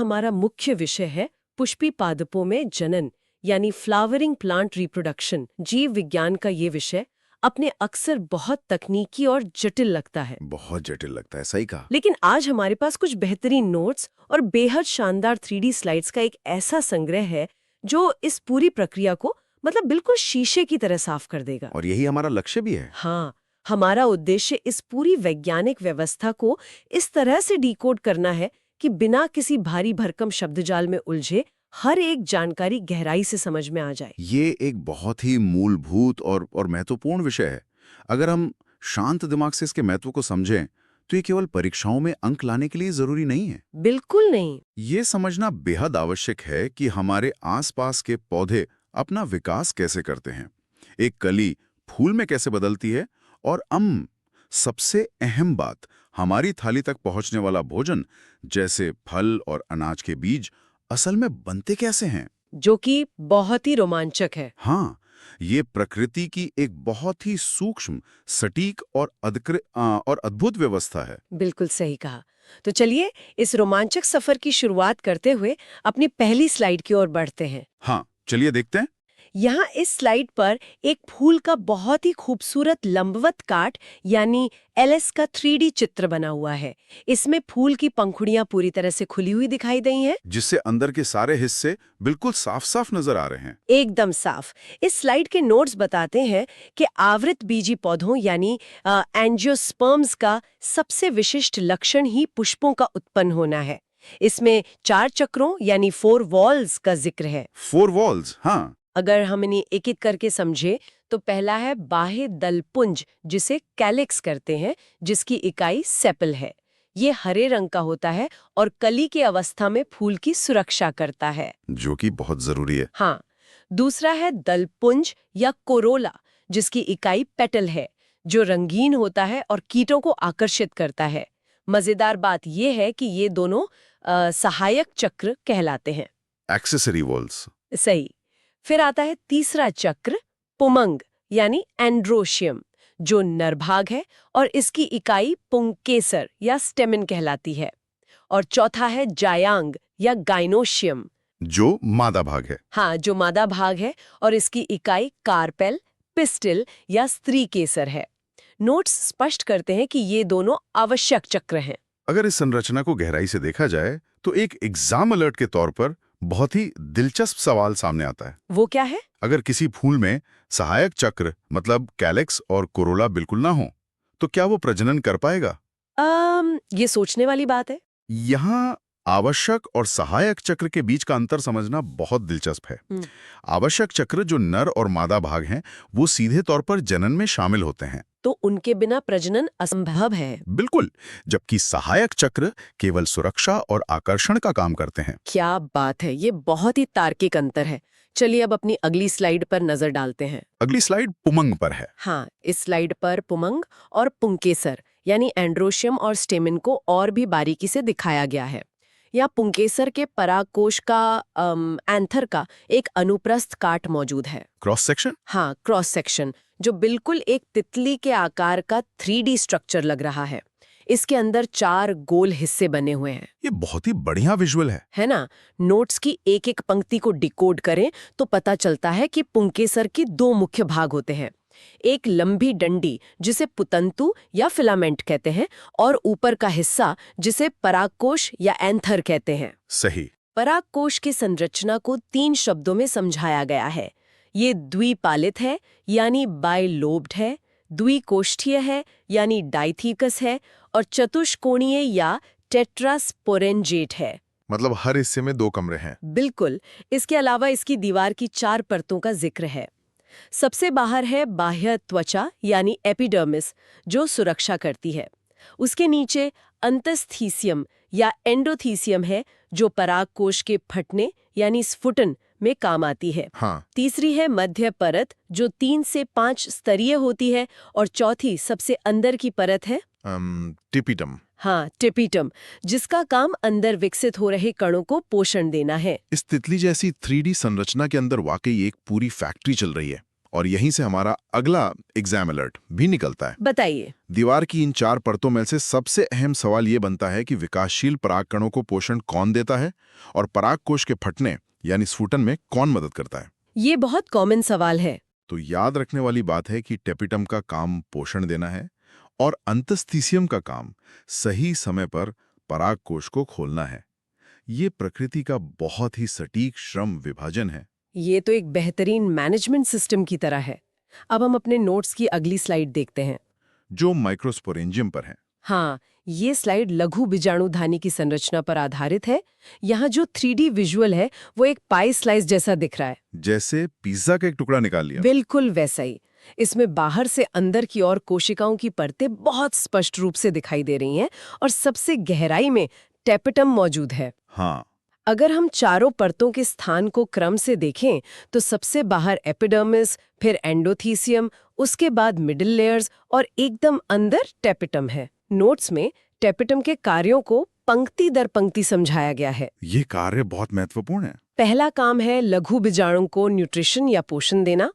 हमारा मुख्य विषय है पुष्पी पादपों में जनन यानी फ्लावरिंग प्लांट रिप्रोडक्शन। जीव विज्ञान का ये विषय अपने अक्सर बहुत तकनीकी और जटिल लगता है। बहुत जटिल लगता है, सही कहा। लेकिन आज हमारे पास कुछ बेहतरीन नोट्स और बेहद शानदार 3D स्लाइड्स का एक ऐसा संग्रह है जो इस पूरी प्रक्रिया को मतलब बिल्कुल शीशे की तरह साफ कर देगा। और यही हमारा लक्ष्य भी है। हाँ, हमारा उद्देश्य इस पूरी वैज्ञानिक व्यवस्था को इस तरह से डिकोड करना है कि बिना किसी भारी भरकम शब्दजाल में उलझे हर एक जानकारी गहराई से समझ में आ जाए। ये एक बहुत ही मूलभूत और महत्वपूर्ण विषय है। अगर हम शांत दिमाग से इसके महत्व को समझें तो ये केवल परीक्षाओं में अंक लाने के लिए जरूरी नहीं है। बिल्कुल नहीं। ये समझना बेहद आवश्यक है कि हमारे आसपास के पौधे अपना विकास कैसे करते हैं, एक कली फूल में कैसे बदलती है, और सबसे अहम बात, हमारी थाली तक पहुंचने वाला भोजन जैसे फल और अनाज के बीज असल में बनते कैसे हैं। जो कि बहुत ही रोमांचक है। हाँ, ये प्रकृति की एक बहुत ही सूक्ष्म, सटीक और अद्भुत व्यवस्था है। बिल्कुल सही कहा। तो चलिए इस रोमांचक सफर की शुरुआत करते हुए अपनी पहली स्लाइड की ओर बढ़ते हैं। हाँ, चलिए देखते हैं। यहाँ इस स्लाइड पर एक फूल का बहुत ही खूबसूरत लंबवत काट यानी एलएस का 3D चित्र बना हुआ है। इसमें फूल की पंखुड़ियां पूरी तरह से खुली हुई दिखाई दी हैं, जिससे अंदर के सारे हिस्से बिल्कुल साफ साफ नजर आ रहे हैं। एकदम साफ। इस स्लाइड के नोट्स बताते हैं कि आवृत बीजी पौधों यानी एंजियोस्पर्म्स का सबसे विशिष्ट लक्षण ही पुष्पों का उत्पन्न होना है। इसमें 4 चक्रों यानी 4 वॉल्स का जिक्र है। 4 वॉल्स, हाँ। अगर हम इन्हें एक एक करके समझे तो पहला है बाह्य दलपुंज, जिसे कैलिक्स करते हैं, जिसकी इकाई सेपल है। ये हरे रंग का होता है और कली की अवस्था में फूल की सुरक्षा करता है, जो कि बहुत जरूरी है। हाँ। दूसरा है दलपुंज या कोरोला, जिसकी इकाई पेटल है, जो रंगीन होता है और कीटों को आकर्षित करता है। मजेदार बात यह है कि ये दोनों सहायक चक्र कहलाते हैं। Accessory walls. सही। फिर आता है तीसरा चक्र पुमंग यानी एंड्रोशियम, जो नरभाग है और इसकी इकाई पुंकेसर या स्टेमिन कहलाती है। और चौथा है जायांग या गाइनोशियम, जो मादा भाग है। हाँ, जो मादा भाग है और इसकी इकाई कार्पेल, पिस्टिल या स्त्री केसर है। नोट्स स्पष्ट करते हैं कि ये दोनों आवश्यक चक्र हैं। अगर इस संरचना को गहराई से देखा जाए तो एक एग्जाम अलर्ट के तौर पर बहुत ही दिलचस्प सवाल सामने आता है। वो क्या है? अगर किसी फूल में सहायक चक्र मतलब कैलिक्स और कोरोला बिल्कुल ना हो तो क्या वो प्रजनन कर पाएगा? ये सोचने वाली बात है। यहाँ आवश्यक और सहायक चक्र के बीच का अंतर समझना बहुत दिलचस्प है। आवश्यक चक्र, जो नर और मादा भाग हैं, वो सीधे तौर पर जनन में शामिल होते हैं, तो उनके बिना प्रजनन असंभव है। बिल्कुल। जबकि सहायक चक्र केवल सुरक्षा और आकर्षण का काम करते हैं। क्या बात है, ये बहुत ही तार्किक अंतर है। चलिए अब अपनी अगली स्लाइड पर नजर डालते हैं। अगली स्लाइड पुमंग पर है। हाँ, इस स्लाइड पर पुमंग और पुंकेसर यानी एंड्रोशियम और स्टेमिन को और भी बारीकी से दिखाया गया है। यहाँ पुंकेसर के परागकोश का एंथर का एक अनुप्रस्थ काट मौजूद है। Cross section? हाँ, क्रॉस सेक्शन, जो बिल्कुल एक तितली के आकार का 3D स्ट्रक्चर लग रहा है। इसके अंदर 4 गोल हिस्से बने हुए हैं। ये बहुत ही बढ़िया विजुअल है ना? नोट्स की एक एक पंक्ति को डिकोड करें तो पता चलता है कि पुंकेसर के 2 मुख्य भाग होते हैं। एक लंबी डंडी जिसे पुतंतु या फिलामेंट कहते हैं, और ऊपर का हिस्सा जिसे परागकोश या एंथर कहते हैं। सही। परागकोश की संरचना को 3 शब्दों में समझाया गया है। ये द्विपालित है यानी बाइलोब्ड है, द्विकोष्ठीय है यानी डाइथीकस है, और चतुष्कोणीय या टेट्रास्पोरेंजेट है। मतलब हर हिस्से में 2 कमरे हैं। बिल्कुल। इसके अलावा इसकी दीवार की 4 परतों का जिक्र है। सबसे बाहर है बाह्य त्वचा यानी एपिडर्मिस, जो सुरक्षा करती है। उसके नीचे अंतस्थीसियम या एंडोथीसियम है, जो परागकोश के फटने यानी स्फुटन में काम आती है। हाँ। तीसरी है मध्य परत, जो 3 से 5 स्तरीय होती है, और चौथी सबसे अंदर की परत है टिपिटम। हाँ, टिपिटम, जिसका काम अंदर विकसित हो रहे कणों को पोषण देना है। इस तितली जैसी 3D संरचना के अंदर वाकई एक पूरी फैक्ट्री चल रही है। और यहीं से हमारा अगला एग्जाम अलर्ट भी निकलता है। बताइए। दीवार की इन 4 परतों में से सबसे अहम सवाल ये बनता है कि विकासशील परागकणों को पोषण कौन देता है और परागकोश के फटने यानी स्फुटन में कौन मदद करता है। ये बहुत कॉमन सवाल है। तो याद रखने वाली बात है कि टेपिटम का काम पोषण देना है और अंतस्थिसियम का काम सही समय पर परागकोश को खोलना है। ये प्रकृति का बहुत ही सटीक श्रम विभाजन है। ये तो एक बेहतरीन मैनेजमेंट सिस्टम की तरह है। अब हम अपने नोट्स की अगली स्लाइड देखते हैं, जो माइक्रोस्पोरेंजियम पर है। हाँ, ये स्लाइड लघु बीजाणुधानी की संरचना पर आधारित है। यहाँ जो 3D विजुअल है वो एक पाई स्लाइस जैसा दिख रहा है। जैसे पिज्जा का एक टुकड़ा निकाल लिया। बिल्कुल वैसा ही। इसमें बाहर से अंदर की ओर कोशिकाओं की परतें बहुत स्पष्ट रूप से दिखाई दे रही हैं और सबसे गहराई में टेपिटम मौजूद है। हाँ, अगर हम चारों परतों के स्थान को क्रम से देखें तो सबसे बाहर एपिडर्मिस, फिर एंडोथीसियम, उसके बाद मिडिल लेयर्स और एकदम अंदर टेपिटम है। नोट्स में टेपिटम के कार्यों को पंक्ति दर पंक्ति समझाया गया है। ये कार्य बहुत महत्वपूर्ण है। पहला काम है लघु बीजाणु को न्यूट्रिशन या पोषण देना।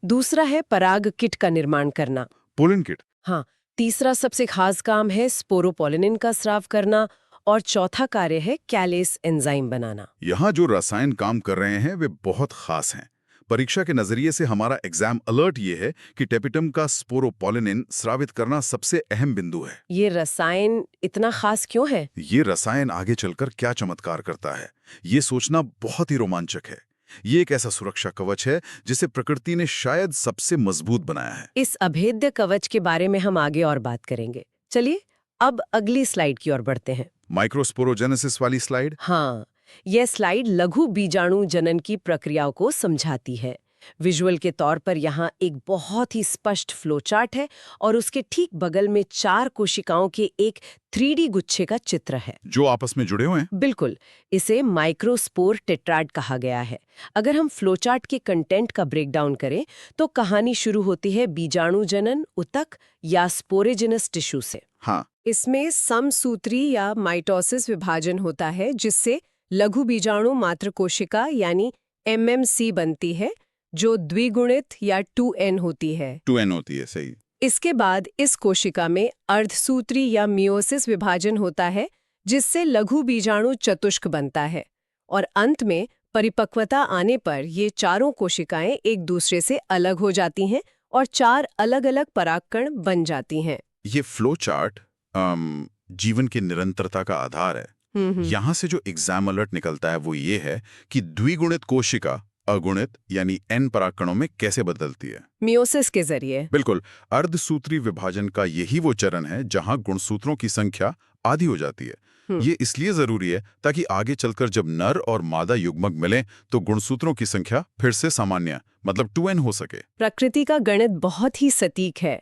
दूसरा है पराग किट का निर्माण करना, पोलन किट। हाँ। तीसरा सबसे खास काम है स्पोरोपोलिनिन का स्राव करना और चौथा कार्य है कैलेस एंजाइम बनाना। यहाँ जो रसायन काम कर रहे हैं वे बहुत खास हैं। परीक्षा के नजरिए से हमारा एग्जाम अलर्ट ये है कि टेपिटम का स्पोरोपोलिनिन स्रावित करना सबसे अहम बिंदु है। ये रसायन इतना खास क्यों है? ये रसायन आगे चलकर क्या चमत्कार करता है, ये सोचना बहुत ही रोमांचक है। ये एक ऐसा सुरक्षा कवच है जिसे प्रकृति ने शायद सबसे मजबूत बनाया है। इस अभेद्य कवच के बारे में हम आगे और बात करेंगे। चलिए अब अगली स्लाइड की ओर बढ़ते हैं। माइक्रोस्पोरोजेनेसिस वाली स्लाइड। हाँ, यह स्लाइड लघु बीजाणु जनन की प्रक्रियाओं को समझाती है। विजुअल के तौर पर यहाँ एक बहुत ही स्पष्ट फ्लोचार्ट है और उसके ठीक बगल में 4 कोशिकाओं के एक 3D गुच्छे का चित्र है जो आपस में जुड़े हुए हैं। बिल्कुल, इसे माइक्रोस्पोर टेट्राड कहा गया है। अगर हम फ्लोचार्ट के कंटेंट का ब्रेकडाउन करें तो कहानी शुरू होती है बीजाणु जनन ऊतक या स्पोरेजिनस टिश्यू से। हाँ, इसमें समसूत्री या माइटोसिस विभाजन होता है जिससे लघु बीजाणु मात्र कोशिका यानी MMC बनती है जो द्विगुणित या 2N होती है। 2N होती है, सही। इसके बाद इस कोशिका में अर्धसूत्री या मियोसिस विभाजन होता है जिससे लघु बीजाणु चतुष्क बनता है और अंत में परिपक्वता आने पर ये चारों कोशिकाएं एक दूसरे से अलग हो जाती हैं और 4 अलग-अलग परागकण बन जाती हैं। ये फ्लो चार्ट जीवन की निरंतरता का आधार है। यहाँ से जो एग्जाम अलर्ट निकलता है वो ये है कि द्विगुणित कोशिका अगुणित यानी N परागकणों में कैसे बदलती है। मियोसिस के जरिए। बिल्कुल, अर्धसूत्री विभाजन का यही वो चरण है जहां गुणसूत्रों की संख्या आधी हो जाती है। ये इसलिए जरूरी है ताकि आगे चलकर जब नर और मादा युग्मक मिलें तो गुणसूत्रों की संख्या फिर से सामान्य मतलब 2N हो सके। प्रकृति का गणित बहुत ही सटीक है।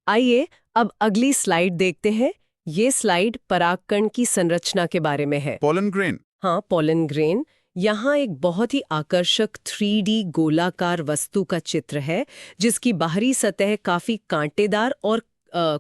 आइए अब अगली स्लाइड देखते हैं। ये स्लाइड परागकण की संरचना के बारे में है। Pollen grain. हाँ, पोलन ग्रेन। यहाँ एक बहुत ही आकर्षक 3D गोलाकार वस्तु का चित्र है जिसकी बाहरी सतह काफी कांटेदार और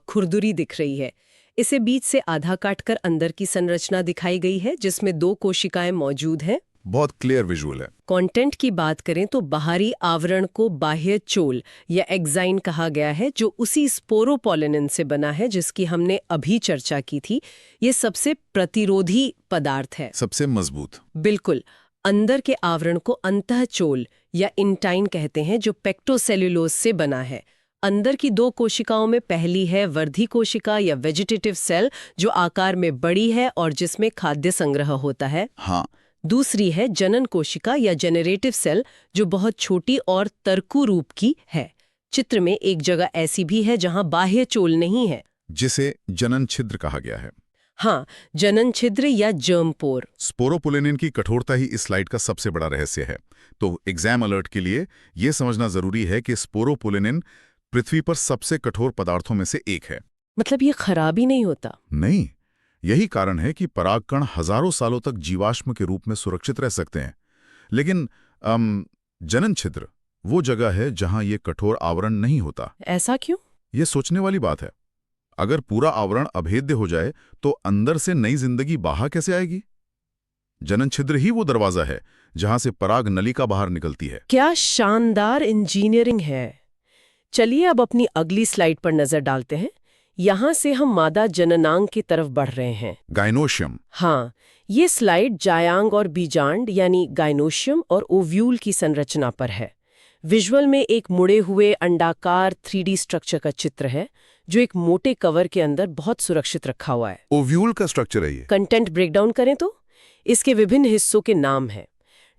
खुरदुरी दिख रही है। इसे बीच से आधा काटकर अंदर की संरचना दिखाई गई है जिसमें 2 कोशिकाएं मौजूद हैं। बहुत क्लियर विजुअल है। कंटेंट की बात करें तो बाहरी आवरण को बाह्य चोल या एक्साइन कहा गया है जो उसी स्पोरोपोलिनिन से बना है जिसकी हमने अभी चर्चा की थी। ये सबसे प्रतिरोधी पदार्थ है, सबसे मजबूत। बिल्कुल। अंदर के आवरण को अंतःचोल या इंटाइन कहते हैं जो पेक्टोसेल्युलोज से बना है। अंदर की 2 कोशिकाओं में पहली है वर्धी कोशिका या वेजिटेटिव सेल जो आकार में बड़ी है और जिसमें खाद्य संग्रह होता है। हाँ। दूसरी है जनन कोशिका या जेनरेटिव सेल जो बहुत छोटी और तरकू रूप की है। चित्र में एक जगह ऐसी भी है जहां बाह्य चोल नहीं है, जिसे जनन छिद्र कहा गया है। हाँ, जनन छिद्र या जर्म पोर। स्पोरोपोलिनिन की कठोरता ही इस स्लाइड का सबसे बड़ा रहस्य है। तो एग्जाम अलर्ट के लिए यह समझना जरूरी है कि स्पोरोपोलिनिन पृथ्वी पर सबसे कठोर पदार्थों में से एक है। मतलब ये खराब ही नहीं होता? नहीं, यही कारण है कि परागकण हजारों सालों तक जीवाश्म के रूप में सुरक्षित रह सकते हैं। लेकिन जनन छिद्र वो जगह है जहां ये कठोर आवरण नहीं होता। ऐसा क्यों? ये सोचने वाली बात है। अगर पूरा आवरण अभेद्य हो जाए तो अंदर से नई जिंदगी बाहर कैसे आएगी? जनन छिद्र ही वो दरवाजा है जहां से पराग नलिका बाहर निकलती है। क्या शानदार इंजीनियरिंग है! चलिए अब अपनी अगली स्लाइड पर नजर डालते हैं। यहाँ से हम मादा जननांग की तरफ बढ़ रहे हैं। गाइनोशियम। हाँ, ये स्लाइड जायांग और बीजांड यानी गाइनोशियम और ओव्यूल की संरचना पर है। विजुअल में एक मुड़े हुए अंडाकार 3D स्ट्रक्चर का चित्र है जो एक मोटे कवर के अंदर बहुत सुरक्षित रखा हुआ है। ओव्यूल का स्ट्रक्चर है ये। कंटेंट ब्रेकडाउन करें तो इसके विभिन्न हिस्सों के नाम हैं।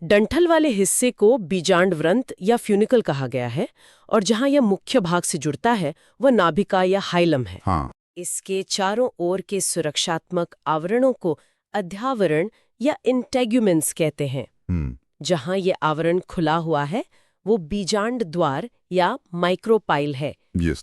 डंठल वाले हिस्से को बीजांड व्रंत या फ्यूनिकल कहा गया है और जहां यह मुख्य भाग से जुड़ता है वह नाभिका या हाइलम है। हाँ। इसके चारों ओर के सुरक्षात्मक आवरणों को अध्यावरण या इंटेग्यूमेंट्स कहते हैं। जहां ये आवरण खुला हुआ है वो बीजांड द्वार या माइक्रोपाइल है।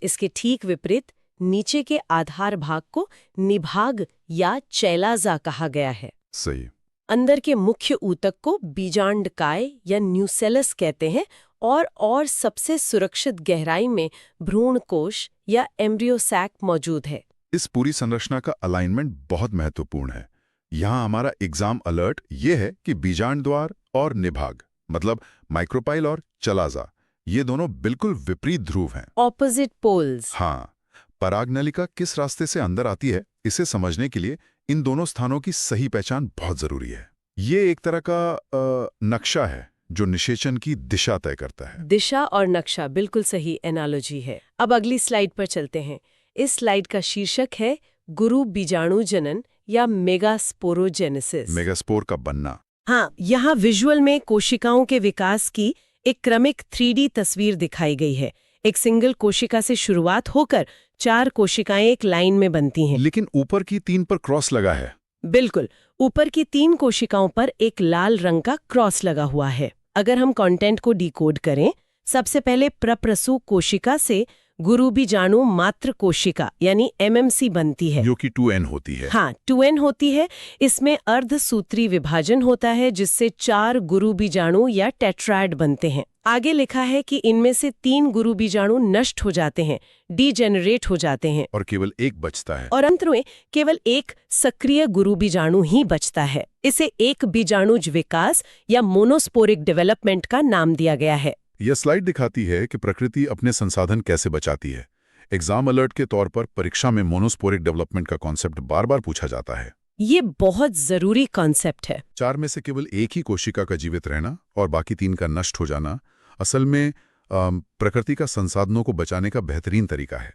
इसके ठीक विपरीत नीचे के आधार भाग को निभाग या चैलाजा कहा गया है। सही। अंदर के मुख्य ऊतक को बीजांडकाय या न्यूसेलस कहते हैं और सबसे सुरक्षित गहराई में भ्रूण कोश या एम्ब्रियो सैक मौजूद है। इस पूरी संरचना का अलाइनमेंट बहुत महत्वपूर्ण है। यहाँ हमारा एग्जाम अलर्ट ये है कि बीजांड द्वार और निभाग मतलब माइक्रोपाइल और चलाजा ये दोनों बिल्कुल विपरीत ध्रुव हैं। Opposite poles. हाँ। परागनलिका किस रास्ते से अंदर आती है इसे समझने के लिए इन दोनों स्थानों की सही पहचान बहुत जरूरी है। ये एक तरह का नक्शा है जो निषेचन की दिशा तय करता है। दिशा और नक्शा बिल्कुल सही एनालॉजी है। अब अगली स्लाइड पर चलते हैं। इस स्लाइड का शीर्षक है गुरु बीजाणु जनन या मेगास्पोरोजेनेसिस। मेगास्पोर का बनना। हाँ, यहाँ विजुअल में कोशिकाओं के विकास की एक क्रमिक 3D तस्वीर दिखाई गई है। एक सिंगल कोशिका से शुरुआत होकर 4 कोशिकाएं एक लाइन में बनती हैं। लेकिन ऊपर की 3 पर क्रॉस लगा है। बिल्कुल, ऊपर की 3 कोशिकाओं पर एक लाल रंग का क्रॉस लगा हुआ है। अगर हम कंटेंट को डिकोड करें, सबसे पहले प्रप्रसू कोशिका से गुरु बीजाणु मात्र कोशिका यानी MMC बनती है, जो कि 2N होती है। हाँ, 2N होती है। इसमें अर्धसूत्री विभाजन होता है जिससे 4 गुरु बीजाणु या टेट्राएड बनते हैं। आगे लिखा है कि इनमें से 3 गुरु बीजाणु नष्ट हो जाते हैं, डीजेनरेट हो जाते हैं, और केवल एक बचता है। और अंत में केवल एक सक्रिय गुरु बीजाणु ही बचता है। इसे एक बीजाणुज विकास या मोनोस्पोरिक डेवलपमेंट का नाम दिया गया है। यह स्लाइड दिखाती है कि प्रकृति अपने संसाधन कैसे बचाती है। एग्जाम अलर्ट के तौर पर परीक्षा में मोनोस्पोरिक डेवलपमेंट का कॉन्सेप्ट बार बार पूछा जाता है। ये बहुत जरूरी कॉन्सेप्ट है। 4 में से केवल एक ही कोशिका का जीवित रहना और बाकी 3 का नष्ट हो जाना असल में प्रकृति का संसाधनों को बचाने का बेहतरीन तरीका है।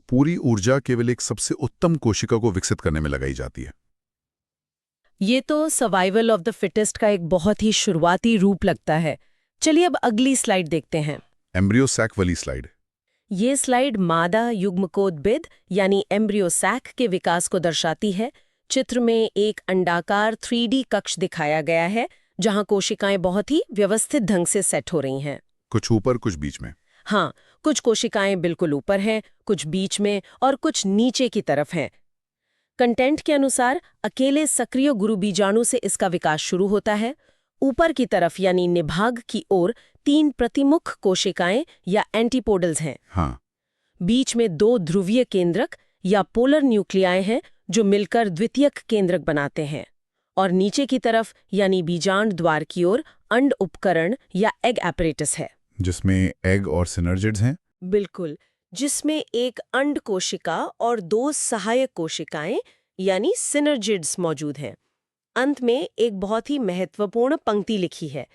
पूरी ऊर्जा केवल एक सबसे उत्तम कोशिका को विकसित करने में लगाई जाती है। ये तो सर्वाइवल ऑफ द फिटेस्ट का एक बहुत ही शुरुआती रूप लगता है। चलिए अब अगली स्लाइड देखते हैं। एम्ब्रियो सैक वाली स्लाइड। ये स्लाइड मादा युग्मकोद्भिद यानी एम्ब्रियो सैक के विकास को दर्शाती है। चित्र में एक अंडाकार 3D कक्ष दिखाया गया है जहां कोशिकाएं बहुत ही व्यवस्थित ढंग से सेट हो रही हैं। कुछ ऊपर कुछ बीच में। हाँ, कुछ कोशिकाएं बिल्कुल ऊपर हैं, कुछ बीच में और कुछ नीचे की तरफ हैं। कंटेंट के अनुसार अकेले सक्रिय गुरु बीजाणु से इसका विकास शुरू होता है। ऊपर की तरफ यानी निभाग की ओर 3 प्रतिमुख कोशिकाएं या एंटीपोडल्स हैं। हाँ। बीच में 2 ध्रुवीय केंद्रक या पोलर न्यूक्लियाई हैं जो मिलकर द्वितीयक केंद्रक बनाते हैं, और नीचे की तरफ यानी बीजांड द्वार की ओर अंड उपकरण या एग एपरेटस है, जिसमें एग और सिनर्जिड्स हैं। बिल्कुल, जिसमें एक अंड कोशिका और 2 सहायक कोशिकाएं यानी सिनर्जिड्स मौजूद हैं। अंत में एक बहुत ही महत्वपूर्ण पंक्ति लिखी है,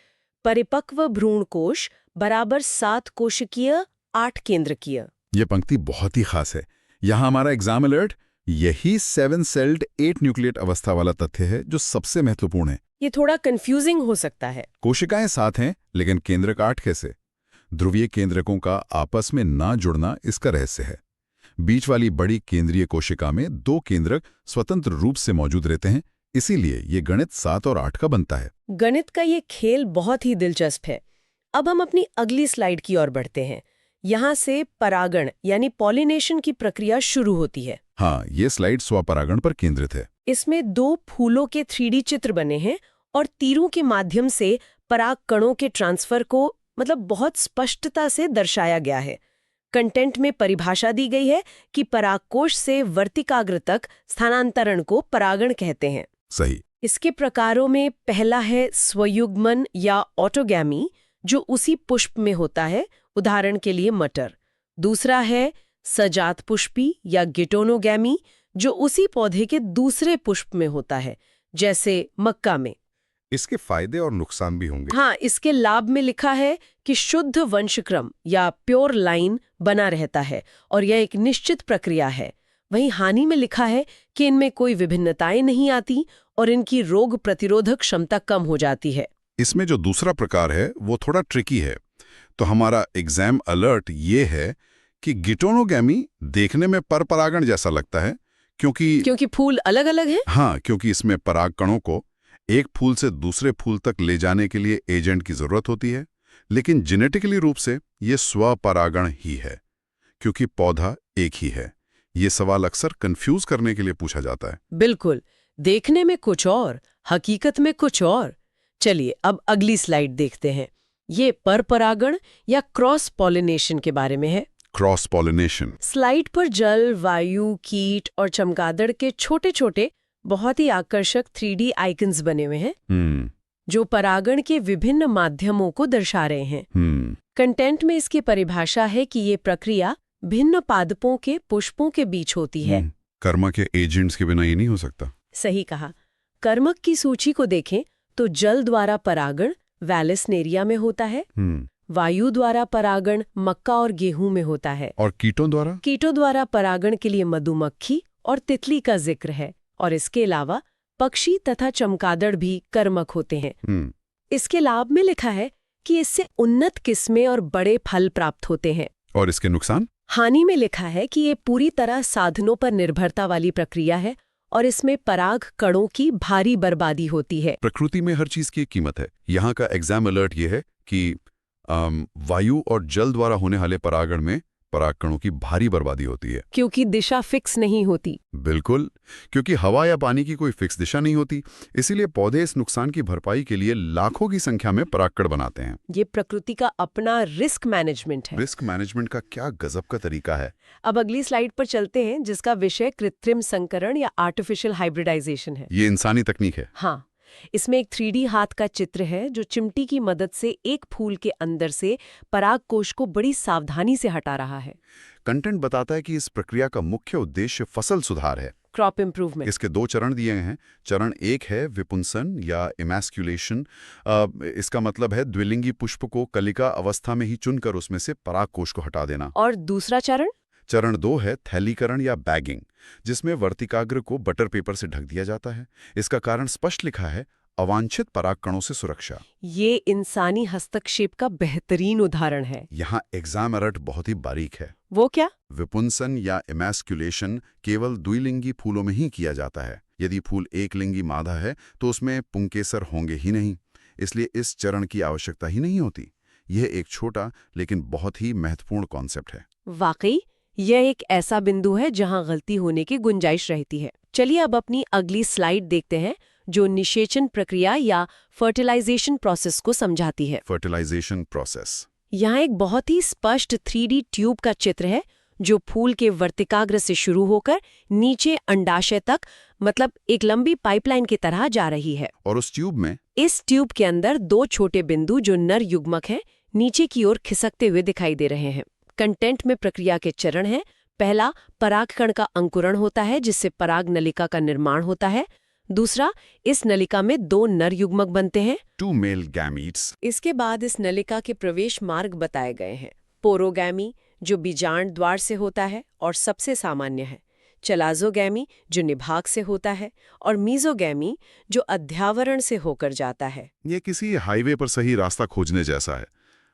परिपक्व भ्रूण कोश बराबर 7 कोशिकीय 8 केंद्रकीय। यह पंक्ति बहुत ही खास है। यहाँ हमारा एग्जाम अलर्ट यही 7 सेल्ड 8 न्यूक्लिएट अवस्था वाला तथ्य है जो सबसे महत्वपूर्ण है। ये थोड़ा कंफ्यूजिंग हो सकता है। कोशिकाएं 7 हैं लेकिन केंद्रक 8 कैसे? ध्रुवीय केंद्रकों का आपस में ना जुड़ना इसका रहस्य है। बीच वाली बड़ी केंद्रीय कोशिका में 2 केंद्रक स्वतंत्र रूप से मौजूद रहते हैं, इसीलिए ये गणित 7 और 8 का बनता है। गणित का ये खेल बहुत ही दिलचस्प है। अब हम अपनी अगली स्लाइड की ओर बढ़ते हैं। यहाँ से परागण यानी पॉलिनेशन की प्रक्रिया शुरू होती है। हाँ, ये स्लाइड स्वपरागण पर केंद्रित है। इसमें 2 फूलों के 3D चित्र बने हैं और तीरों के माध्यम से पराग कणों के ट्रांसफर को बहुत स्पष्टता से दर्शाया गया है। कंटेंट में परिभाषा दी गई है कि परागकोश से वर्तिकाग्र तक स्थानांतरण को परागण कहते हैं। सही। इसके प्रकारों में पहला है स्वयुग्मन या ऑटोगैमी, जो उसी पुष्प में होता है, उदाहरण के लिए मटर। दूसरा है सजातपुष्पी या गिटोनोगैमी, जो उसी पौधे के दूसरे पुष्प में होता है, जैसे मक्का में। इसके फायदे और नुकसान भी होंगे। हाँ, इसके लाभ में लिखा है कि शुद्ध वंशक्रम या प्योर लाइन बना रहता है और यह एक निश्चित प्रक्रिया है। वहीं हानि में लिखा है कि इनमें कोई विभिन्नताएं नहीं आती और इनकी रोग प्रतिरोधक क्षमता कम हो जाती है। इसमें जो दूसरा प्रकार है वो थोड़ा ट्रिकी है। तो हमारा एग्जाम अलर्ट ये है कि गिटोनोगैमी देखने में परपरागण जैसा लगता है, क्योंकि फूल अलग अलग हैं। हाँ, क्योंकि इसमें पराग कणों को एक फूल से दूसरे फूल तक ले जाने के लिए एजेंट की जरूरत होती है, लेकिन जेनेटिकली रूप से ये स्वपरागण ही है, क्योंकि पौधा एक ही है। ये सवाल अक्सर कंफ्यूज करने के लिए पूछा जाता है। बिल्कुल, देखने में कुछ और, हकीकत में कुछ और। चलिए अब अगली स्लाइड देखते हैं। ये परपरागण या क्रॉस पॉलिनेशन के बारे में है। Cross pollination. स्लाइड पर जल, वायु, कीट और चमगादड़ के छोटे छोटे बहुत ही आकर्षक 3D आइकन्स बने हुए हैं, जो परागण के विभिन्न माध्यमों को दर्शा रहे हैं। कंटेंट में इसकी परिभाषा है कि ये प्रक्रिया भिन्न पादपों के पुष्पों के बीच होती है। कर्म के एजेंट्स के बिना ये नहीं हो सकता। सही कहा। कर्मक की सूची को देखें तो जल द्वारा परागण वैलेस्नेरिया में होता है, वायु द्वारा परागण मक्का और गेहूं में होता है, और कीटों द्वारा परागण के लिए मधुमक्खी और तितली का जिक्र है। और इसके अलावा पक्षी तथा चमगादड़ भी कर्मक होते हैं। इसके लाभ में लिखा है कि इससे उन्नत किस्में और बड़े फल प्राप्त होते हैं। और इसके नुकसान? हानि में लिखा है कि ये पूरी तरह साधनों पर निर्भरता वाली प्रक्रिया है और इसमें पराग कणों की भारी बर्बादी होती है। प्रकृति में हर चीज की एक कीमत है। यहाँ का एग्जाम अलर्ट ये है कि वायु और जल द्वारा होने वाले परागण में पराग कणों की भारी बर्बादी होती है, क्योंकि दिशा फिक्स नहीं होती। बिल्कुल, क्योंकि हवा या पानी की कोई फिक्स दिशा नहीं होती। इसीलिए पौधे इस नुकसान की भरपाई के लिए लाखों की संख्या में परागकण बनाते हैं। ये प्रकृति का अपना रिस्क मैनेजमेंट है। रिस्क मैनेजमेंट का क्या गजब का तरीका है। अब अगली स्लाइड पर चलते हैं, जिसका विषय कृत्रिम संकरण या आर्टिफिशियल हाइब्रिडाइजेशन है। ये इंसानी तकनीक है। हाँ, इसमें एक 3D हाथ का चित्र है जो चिमटी की मदद से एक फूल के अंदर से पराग कोश को बड़ी सावधानी से हटा रहा है। कंटेंट बताता है कि इस प्रक्रिया का मुख्य उद्देश्य फसल सुधार है, क्रॉप इम्प्रूवमेंट। इसके 2 चरण दिए गए हैं। चरण 1 है विपुंसन या इमैस्कुलेशन। इसका मतलब है द्विलिंगी पुष्प को कलिका अवस्था में ही चुनकर उसमें से पराग कोश को हटा देना। और दूसरा चरण 2 है थैलीकरण या बैगिंग, जिसमें वर्तिकाग्र को बटर पेपर से ढक दिया जाता है। इसका कारण स्पष्ट लिखा है, अवांछित पराग कणों से सुरक्षा। ये इंसानी हस्तक्षेप का बेहतरीन उदाहरण है। यहाँ एग्जाम अलर्ट बहुत ही बारीक है। वो क्या? विपुंसन या इमैस्कुलेशन केवल द्विलिंगी फूलों में ही किया जाता है। यदि फूल एक लिंगी मादा है तो उसमें पुंकेसर होंगे ही नहीं, इसलिए इस चरण की आवश्यकता ही नहीं होती। यह एक छोटा लेकिन बहुत ही महत्वपूर्ण कॉन्सेप्ट है। वाकई यह एक ऐसा बिंदु है जहां गलती होने की गुंजाइश रहती है। चलिए अब अपनी अगली स्लाइड देखते हैं, जो निषेचन प्रक्रिया या फर्टिलाइजेशन प्रोसेस को समझाती है। Fertilisation process. यहाँ एक बहुत ही स्पष्ट 3D ट्यूब का चित्र है, जो फूल के वर्तिकाग्र से शुरू होकर नीचे अंडाशय तक, मतलब एक लंबी पाइपलाइन की तरह जा रही है। और उस ट्यूब के अंदर 2 छोटे बिंदु जो नर युग्मक हैं, नीचे की ओर खिसकते हुए दिखाई दे रहे हैं। कंटेंट में प्रक्रिया के चरण हैं। पहला, परागकण का अंकुरण होता है, जिससे पराग नलिका का निर्माण होता है। दूसरा, इस नलिका में 2 नर युग्मक बनते हैं, 2 मेल गैमीट्स। इसके बाद इस नलिका के प्रवेश मार्ग बताए गए हैं। पोरोगैमी, जो बीजांड द्वार से होता है और सबसे सामान्य है, चलाजोगैमी, जो निभाग से होता है, और मीजोगैमी, जो अध्यावरण से होकर जाता है। ये किसी हाईवे पर सही रास्ता खोजने जैसा है।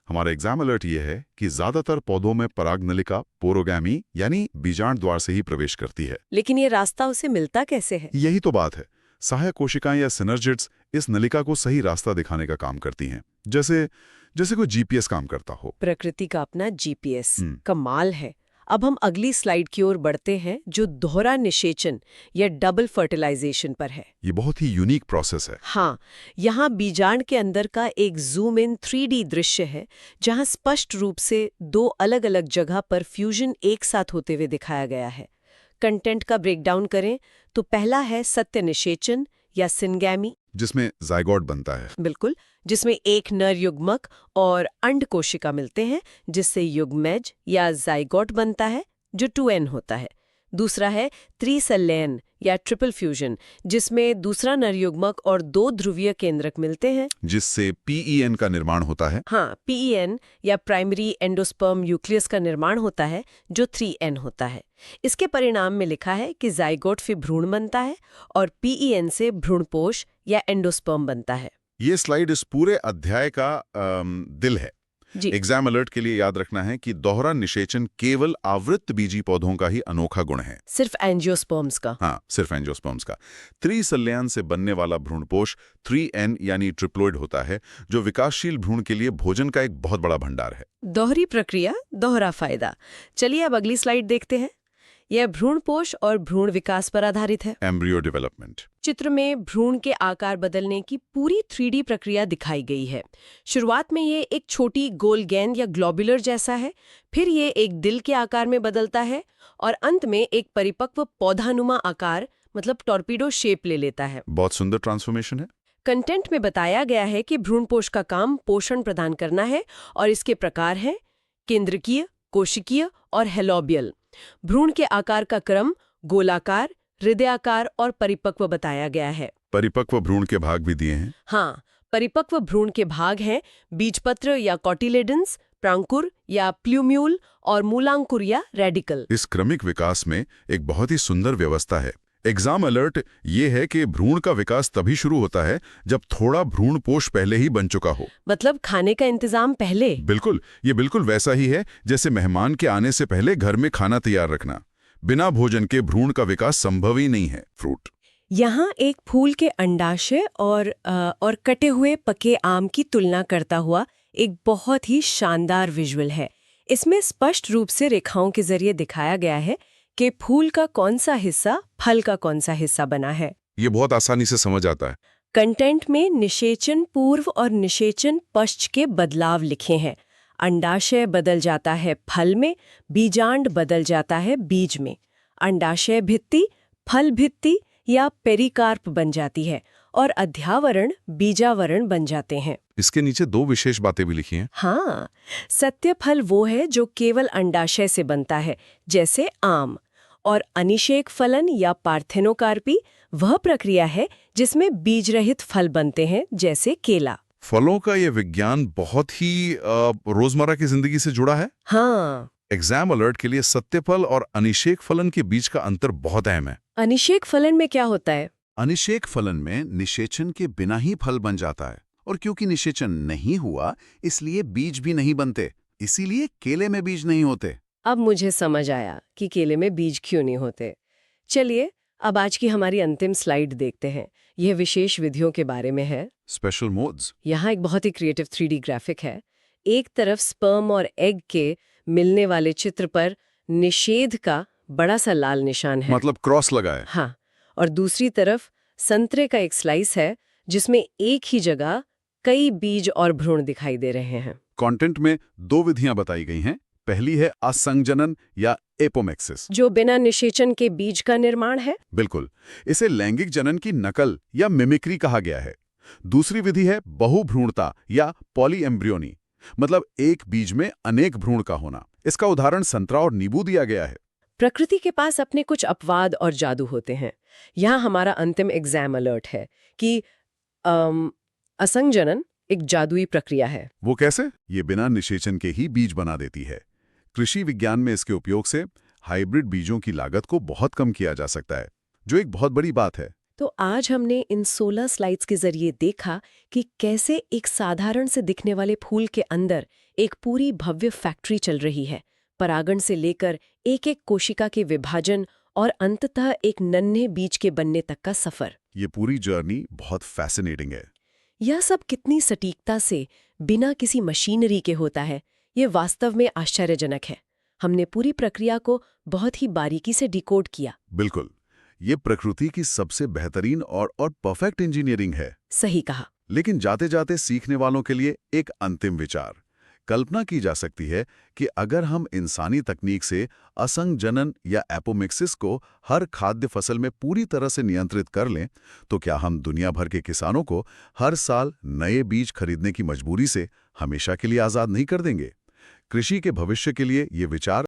हमारा एग्जाम अलर्ट ये है कि ज्यादातर पौधों में पराग नलिका पोरोगैमी यानी बीजांड द्वार से ही प्रवेश करती है। लेकिन ये रास्ता उसे मिलता कैसे है? यही तो बात है। सहायक कोशिकाएं या सिनर्जिड्स इस नलिका को सही रास्ता दिखाने का काम करती हैं, जैसे कोई जीपीएस काम करता हो। प्रकृति का अपना जीपीएस। कमाल है। अब हम अगली स्लाइड की ओर बढ़ते हैं, जो दोहरा निषेचन या डबल फर्टिलाइजेशन पर है। ये बहुत ही यूनिक प्रोसेस है। हाँ, यहाँ बीजांड के अंदर का एक जूम इन 3D दृश्य है, जहाँ स्पष्ट रूप से 2 अलग-अलग जगह पर फ्यूजन एक साथ होते हुए दिखाया गया है। कंटेंट का ब्रेकडाउन करें तो पहला है सत्य निषेचन या सिनगैमी, जिसमें जाइगोट बनता है। बिल्कुल, जिसमें एक नर युग्मक और अंड कोशिका मिलते हैं, जिससे युग्मज या जाइगोट बनता है जो 2n होता है। दूसरा है त्रिसंलयन या ट्रिपल फ्यूजन, जिसमें दूसरा नर युग्मक और 2 ध्रुवीय केंद्रक मिलते हैं, जिससे PEN का निर्माण होता है। हाँ, PEN या प्राइमरी एंडोस्पर्म न्यूक्लियस का निर्माण होता है जो 3n होता है। इसके परिणाम में लिखा है कि जाइगोट फिर भ्रूण बनता है और PEN से भ्रूणपोष या एंडोस्पर्म बनता है। ये स्लाइड इस पूरे अध्याय का दिल है। जी, एग्जाम अलर्ट के लिए याद रखना है कि दोहरा निषेचन केवल आवृत्त बीजी पौधों का ही अनोखा गुण है। सिर्फ एंजियोस्पर्म्स का। हाँ, सिर्फ एंजियोस्पर्म्स का। त्रिसंलयन से बनने वाला भ्रूणपोष 3n यानी ट्रिप्लोइड होता है, जो विकासशील भ्रूण के लिए भोजन का एक बहुत बड़ा भंडार है। दोहरी प्रक्रिया, दोहरा फायदा। चलिए अब अगली स्लाइड देखते हैं। यह भ्रूणपोष और भ्रूण विकास पर आधारित है। Embryo development. चित्र में भ्रूण के आकार बदलने की पूरी 3D प्रक्रिया दिखाई गई है। शुरुआत में ये एक छोटी गोल गेंद या ग्लोबुलर जैसा है, फिर ये एक दिल के आकार में बदलता है और अंत में एक परिपक्व पौधानुमा आकार मतलब टॉर्पीडो शेप ले लेता है। बहुत सुंदर ट्रांसफॉर्मेशन है। कंटेंट में बताया गया है कि भ्रूणपोष का काम पोषण प्रदान करना है और इसके प्रकार हैं केंद्रकीय, कोशिकीय और हेलोबियल। भ्रूण के आकार का क्रम गोलाकार, हृदयाकार और परिपक्व बताया गया है। परिपक्व भ्रूण के भाग भी दिए हैं। हाँ, परिपक्व भ्रूण के भाग हैं बीजपत्र या कॉटिलेडन्स, प्रांकुर या प्ल्यूम्यूल और मूलांकुर या रेडिकल। इस क्रमिक विकास में एक बहुत ही सुंदर व्यवस्था है। एग्जाम अलर्ट ये है कि भ्रूण का विकास तभी शुरू होता है जब थोड़ा भ्रूणपोष पहले ही बन चुका हो। मतलब खाने का इंतजाम पहले। बिल्कुल, ये बिल्कुल वैसा ही है जैसे मेहमान के आने से पहले घर में खाना तैयार रखना। बिना भोजन के भ्रूण का विकास संभव ही नहीं है। फ्रूट। यहाँ एक फूल के अंडाशय और कटे हुए पके आम की तुलना करता हुआ एक बहुत ही शानदार विजुअल है। इसमें स्पष्ट रूप से रेखाओं के जरिए दिखाया गया है कि फूल का कौन सा हिस्सा फल का कौन सा हिस्सा बना है। ये बहुत आसानी से समझ आता है। कंटेंट में निषेचन पूर्व और निषेचन पश्च के बदलाव लिखे हैं। अंडाशय बदल जाता है फल में, बीजांड बदल जाता है बीज में। अंडाशय भित्ति फल भित्ति या पेरिकार्प बन जाती है और अध्यावरण बीजावरण बन जाते हैं। इसके नीचे 2 विशेष बातें भी लिखी हैं। हाँ, सत्य फल वो है जो केवल अंडाशय से बनता है, जैसे आम, और अनिषेक फलन या पार्थेनोकार्पी वह प्रक्रिया है जिसमें बीज रहित फल बनते हैं, जैसे केला। फलों का ये विज्ञान बहुत ही रोजमर्रा की जिंदगी से जुड़ा है। हाँ, एग्जाम अलर्ट के लिए सत्य फल और अनिषेक फलन के बीच का अंतर बहुत अहम है। अनिषेक फलन में क्या होता है? अनिषेक फलन में निषेचन के बिना ही फल बन जाता है, और क्योंकि निषेचन नहीं हुआ इसलिए बीज भी नहीं बनते। इसीलिए केले में बीज नहीं होते। अब मुझे समझ आया कि केले में बीज क्यों नहीं होते। चलिए अब आज की हमारी अंतिम स्लाइड देखते हैं। यह विशेष विधियों के बारे में है। Special modes. यहाँ एक बहुत ही क्रिएटिव 3D ग्राफिक है। एक तरफ स्पर्म और एग के मिलने वाले चित्र पर निषेध का बड़ा सा लाल निशान है, मतलब क्रॉस लगा है। हाँ, और दूसरी तरफ संतरे का एक स्लाइस है जिसमें एक ही जगह कई बीज और भ्रूण दिखाई दे रहे हैं। कंटेंट में 2 विधियां बताई गई हैं। पहली है असंजनन या एपोमेक्सिस, जो बिना निषेचन के बीज का निर्माण है। बिल्कुल, इसे लैंगिक जनन की नकल या मिमिक्री कहा गया है। दूसरी विधि है बहुभ्रूणता या पॉलीएम्ब्रियोनी, मतलब एक बीज में अनेक भ्रूण का होना। इसका उदाहरण संतरा और नींबू दिया गया है। प्रकृति के पास अपने कुछ अपवाद और जादू होते हैं। यहाँ हमारा अंतिम एग्जाम अलर्ट है कि असंजनन एक जादुई प्रक्रिया है। वो कैसे? ये बिना निषेचन के ही बीज बना देती है। कृषि विज्ञान में इसके उपयोग से हाइब्रिड बीजों की लागत को बहुत कम किया जा सकता है, जो एक बहुत बड़ी बात है। तो आज हमने इन 16 स्लाइड्स के जरिए देखा कि कैसे एक साधारण से दिखने वाले फूल के अंदर एक पूरी भव्य फैक्ट्री चल रही है, परागण से लेकर एक एक कोशिका के विभाजन और अंततः एक नन्हे बीज के बनने तक का सफर। ये पूरी जर्नी बहुत फैसिनेटिंग है। यह सब कितनी सटीकता से बिना किसी मशीनरी के होता है, ये वास्तव में आश्चर्यजनक है। हमने पूरी प्रक्रिया को बहुत ही बारीकी से डिकोड किया। बिल्कुल, ये प्रकृति की सबसे बेहतरीन और परफेक्ट इंजीनियरिंग है। सही कहा। लेकिन जाते जाते सीखने वालों के लिए एक अंतिम विचार। कल्पना की जा सकती है कि अगर हम इंसानी तकनीक से असंग जनन या एपोमिक्सिस को हर खाद्य फसल में पूरी तरह से नियंत्रित कर लें, तो क्या हम दुनिया भर के किसानों को हर साल नए बीज खरीदने की मजबूरी से हमेशा के लिए आज़ाद नहीं कर देंगे? कृषि के भविष्य के लिए ये विचार